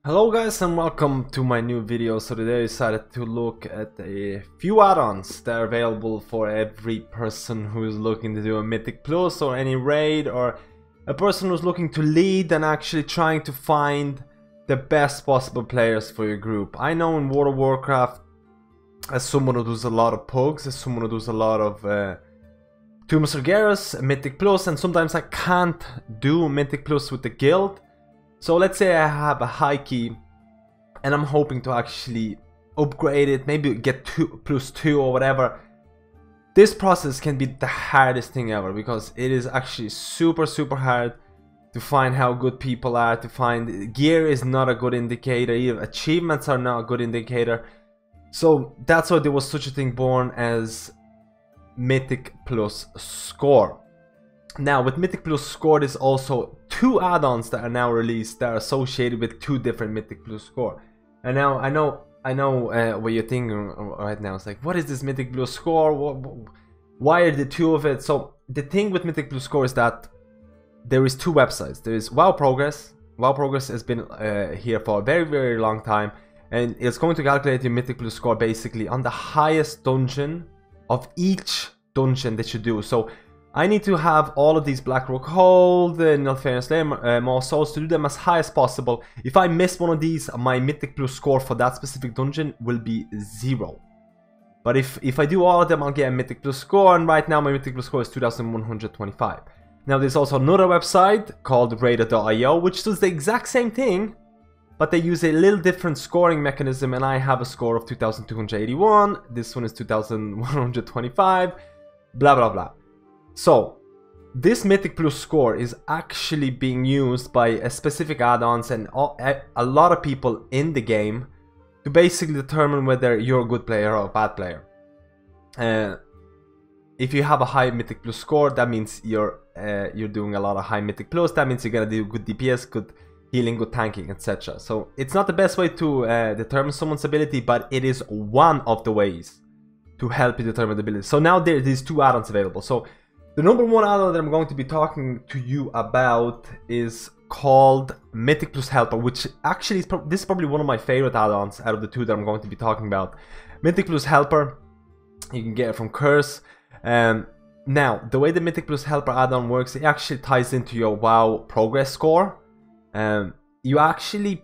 Hello guys and welcome to my new video. So today I decided to look at a few add-ons that are available for every person who is looking to do a Mythic Plus or any raid, or a person who's looking to lead and actually trying to find the best possible players for your group. I know in World of Warcraft, as someone who does a lot of PUGs, as someone who does a lot of Tomb of Sargeras, Mythic Plus, and sometimes I can't do Mythic Plus with the guild. So let's say I have a high key and I'm hoping to actually upgrade it, maybe get +2 or whatever. This process can be the hardest thing ever, because it is actually super hard to find how good people are, to find gear is not a good indicator, even achievements are not a good indicator. So that's why there was such a thing born as Mythic Plus Score. Now with Mythic Plus Score, there's also 2 add-ons that are now released that are associated with 2 different Mythic Plus Score. And now I know what you're thinking right now. It's like, what is this Mythic Plus Score? Why are the 2 of it? So the thing with Mythic Plus Score is that there is 2 websites. There is WoW Progress. WoW Progress has been here for a very long time, and it's going to calculate your Mythic Plus Score basically on the highest dungeon of each dungeon that you do. So I need to have all of these Blackrock Hold, Nelfarian Slayer, more souls, to do them as high as possible. If I miss one of these, my Mythic Plus Score for that specific dungeon will be 0. But if I do all of them, I'll get a Mythic Plus Score, and right now my Mythic Plus Score is 2125. Now there's also another website called Rated.io, which does the exact same thing, but they use a little different scoring mechanism, and I have a score of 2281, this one is 2125, blah blah blah. So this Mythic Plus Score is actually being used by a specific add-ons and a lot of people in the game to basically determine whether you're a good player or a bad player. If you have a high Mythic Plus Score, that means you're doing a lot of high Mythic Plus. That means you're gonna do good DPS, good healing, good tanking, etc. So it's not the best way to determine someone's ability, but it is one of the ways to help you determine the ability. So now there are these 2 add-ons available. So the number 1 add-on that I'm going to be talking to you about is called Meticulous Helper, which actually is this is probably one of my favorite add-ons out of the 2 that I'm going to be talking about. Meticulous Helper, you can get it from Curse. Now, the way the Meticulous Helper add-on works, it actually ties into your WoW progress score. You actually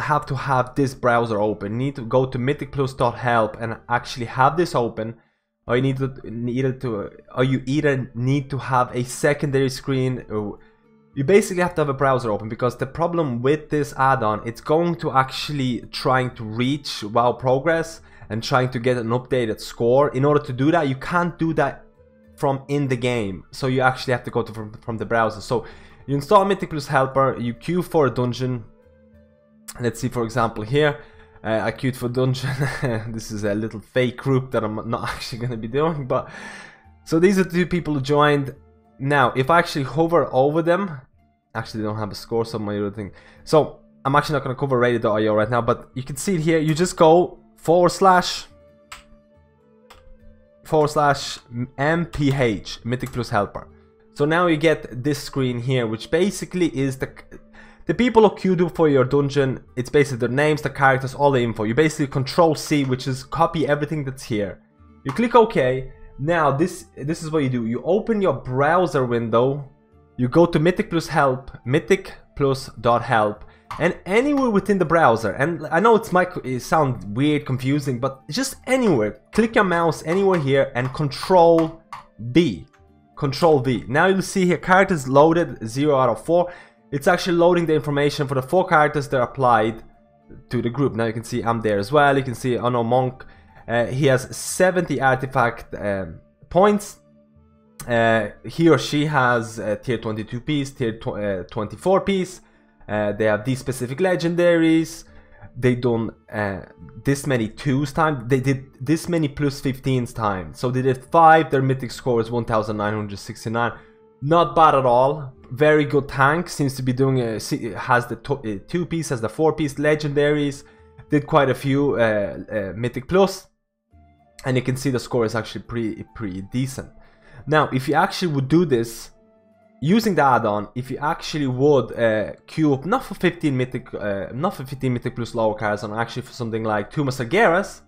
have to have this browser open. You need to go to meticulous.help and actually have this open. Or you either need to have a secondary screen. You basically have to have a browser open, because the problem with this add-on, it's going to actually trying to reach WoW Progress and trying to get an updated score. In order to do that, you can't do that from in the game. So you actually have to go to from the browser. So you install Meticulous Helper, you queue for a dungeon. Let's see, for example, here. I queued for dungeon. This is a little fake group that I'm not actually going to be doing, but so these are the 2 people who joined. Now if I actually hover over them, actually they don't have a score, so my other thing. So I'm actually not going to cover Rated.io right now, but you can see it here. You just go // MPH, Mythic Plus Helper. So now you get this screen here, which basically is the people who queued up for your dungeon. It's basically their names, the characters, all the info. You basically Control-C, which is copy everything that's here. You click OK. Now this is what you do. You open your browser window. You go to Mythic Plus Help, mythicplus.help, and anywhere within the browser. And I know it sounds weird, confusing, but just anywhere. Click your mouse anywhere here and Control-V. Control-V. Now you'll see here characters loaded 0 out of 4. It's actually loading the information for the 4 characters that are applied to the group. Now you can see I'm there as well. You can see Unknown Monk. He has 70 artifact points. He or she has tier 22 piece, tier 24 piece. They have these specific legendaries. They done this many 2s time. They did this many +15s time. So they did 5. Their mythic score is 1969. Not bad at all. Very good tank. Seems to be doing has the 2 piece, has the 4 piece legendaries. Did quite a few Mythic Plus, and you can see the score is actually pretty decent. Now if you actually would do this, using the add-on, if you actually would queue up not for 15 mythic plus lower cards, and actually for something like 2 Masargeras,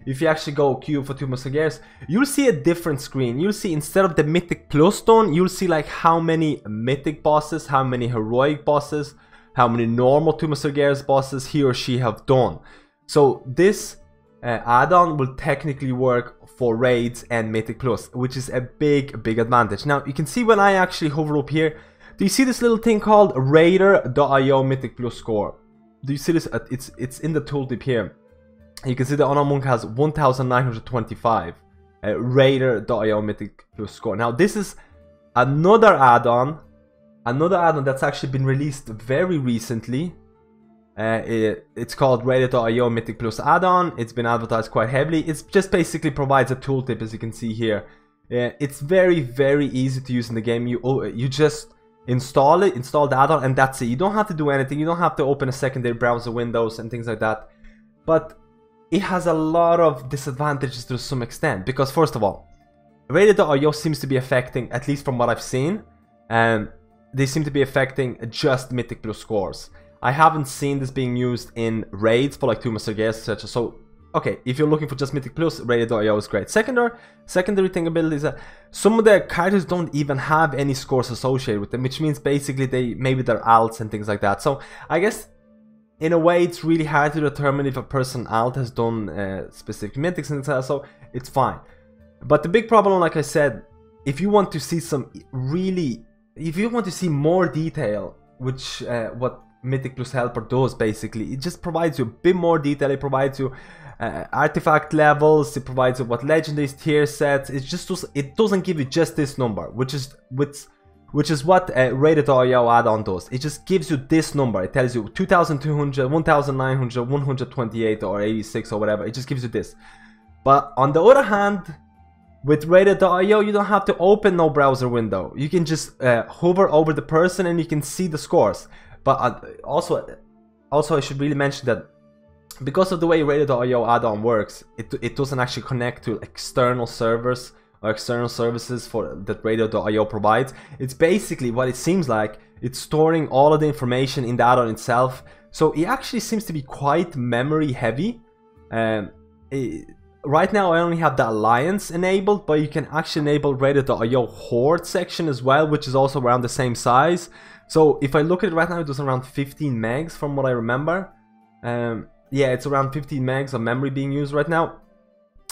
if you actually go queue for 2 Masargeras, you'll see a different screen. You'll see, instead of the Mythic Plus done, you'll see like how many mythic bosses, how many heroic bosses, how many normal 2 Masargeras bosses he or she have done. So this add-on will technically work for raids and Mythic Plus, which is a big advantage. Now you can see when I actually hover up here, do you see this little thing called Raider.io Mythic Plus score? Do you see this? It's in the tooltip here. You can see the Unknown Monk has 1925 Raider.io Mythic Plus score. Now this is another add-on that's actually been released very recently. It's called Raider.io Mythic Plus add-on. It's been advertised quite heavily. It just basically provides a tooltip, as you can see here. It's very easy to use in the game. You just install the add-on, and that's it. You don't have to do anything. You don't have to open a secondary browser windows and things like that. But it has a lot of disadvantages to some extent, because first of all, Raider.io seems to be affecting, at least from what I've seen, they seem to be affecting just Mythic Plus scores. I haven't seen this being used in raids for like 2 Masargeras, etc. So, okay, if you're looking for just Mythic Plus, Raider.io is great. Secondary thing ability is that some of the characters don't even have any scores associated with them, which means basically maybe they're alts and things like that. So, I guess in a way it's really hard to determine if a person alt has done specific mythics and stuff, so it's fine. But the big problem, like I said, if you want to see if you want to see more detail, which what Meticulous Helper does, basically it just provides you a bit more detail. It provides you artifact levels, it provides you what legendaries, tier sets. It doesn't give you just this number, which is what Raider.io add-on does. It just gives you this number. It tells you 2200, 1900, 128 or 86 or whatever. It just gives you this. But on the other hand, with Raider.io, you don't have to open no browser window. You can just hover over the person and you can see the scores. But also I should really mention that because of the way Raider.io add-on works, it doesn't actually connect to external servers or external services that Raider.io provides. It's basically what it seems like. It's storing all of the information in the add-on itself. So it actually seems to be quite memory heavy. Right now I only have the Alliance enabled, but you can actually enable Raider.io Horde section as well, which is also around the same size. So if I look at it right now, it does around 15 megs from what I remember. Yeah, it's around 15 megs of memory being used right now.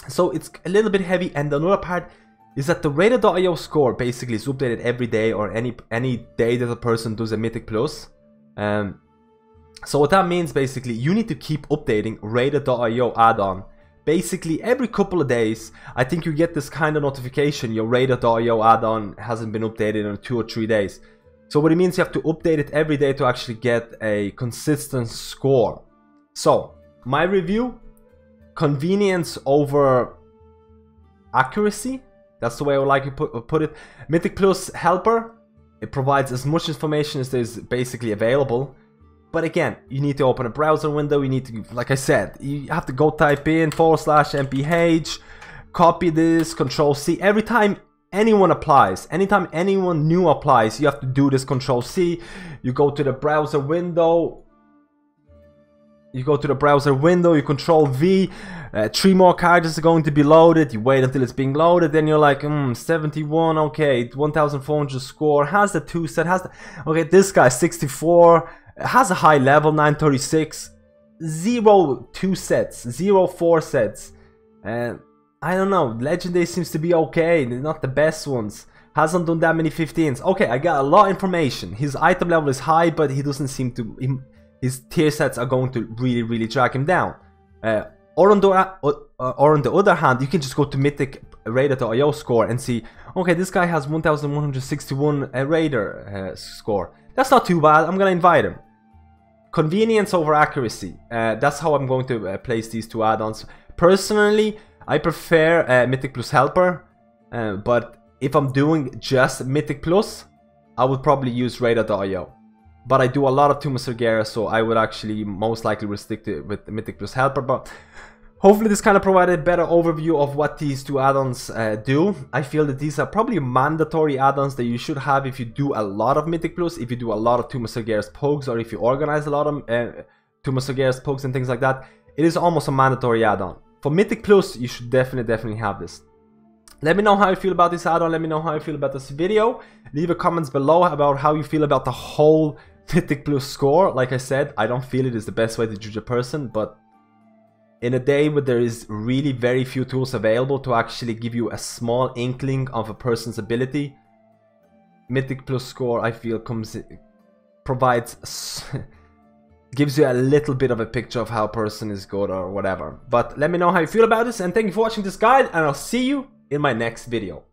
So it's a little bit heavy. And another part is that the Raider.io score basically is updated every day, or any day that a person does a Mythic Plus. So what that means, basically, you need to keep updating Raider.io add-on. Basically, every couple of days, I think you get this kind of notification, your Raider.io add-on hasn't been updated in 2 or 3 days. So what it means, you have to update it every day to actually get a consistent score. So, my review, convenience over accuracy. That's the way I would like to put it. Mythic Plus Helper, it provides as much information as is basically available. But again, you need to open a browser window. You need to, like I said, you have to go type in /MPH, copy this, Control-C. Every time anyone applies, anytime anyone new applies, you have to do this Control-C. You go to the browser window. You Control-V. 3 more characters are going to be loaded. You wait until it's being loaded. Then you're like, 71, okay, 1400 score. Has the 2 set, okay, this guy 64. Has a high level, 936. 0 2 sets, 0 4 sets. And I don't know, legendary seems to be okay. They're not the best ones. Hasn't done that many 15s. Okay, I got a lot of information. His item level is high, but he doesn't seem to. His tier sets are going to really drag him down. Or on the other hand, you can just go to Mythic Raider.io score and see, okay, this guy has 1161 Raider score. That's not too bad. I'm gonna invite him. Convenience over accuracy. That's how I'm going to place these 2 add-ons. Personally, I prefer Mythic Plus Helper, but if I'm doing just Mythic Plus, I would probably use Raider.io. But I do a lot of 2 Masargeras, so I would actually most likely stick with Mythic Plus Helper. But Hopefully this kind of provided a better overview of what these two add-ons do. I feel that these are probably mandatory add-ons that you should have if you do a lot of Mythic Plus, if you do a lot of Tomb of Sargeras PUGs, or if you organize a lot of Tomb of Sargeras PUGs and things like that. It is almost a mandatory add-on. For Mythic Plus, you should definitely have this. Let me know how you feel about this add-on. Let me know how you feel about this video. Leave a comments below about how you feel about the whole Mythic Plus score. Like I said, I don't feel it is the best way to judge a person, but in a day where there is really very few tools available to actually give you a small inkling of a person's ability, Mythic Plus score, I feel, gives you a little bit of a picture of how a person is good or whatever. But let me know how you feel about this, and thank you for watching this guide, and I'll see you in my next video.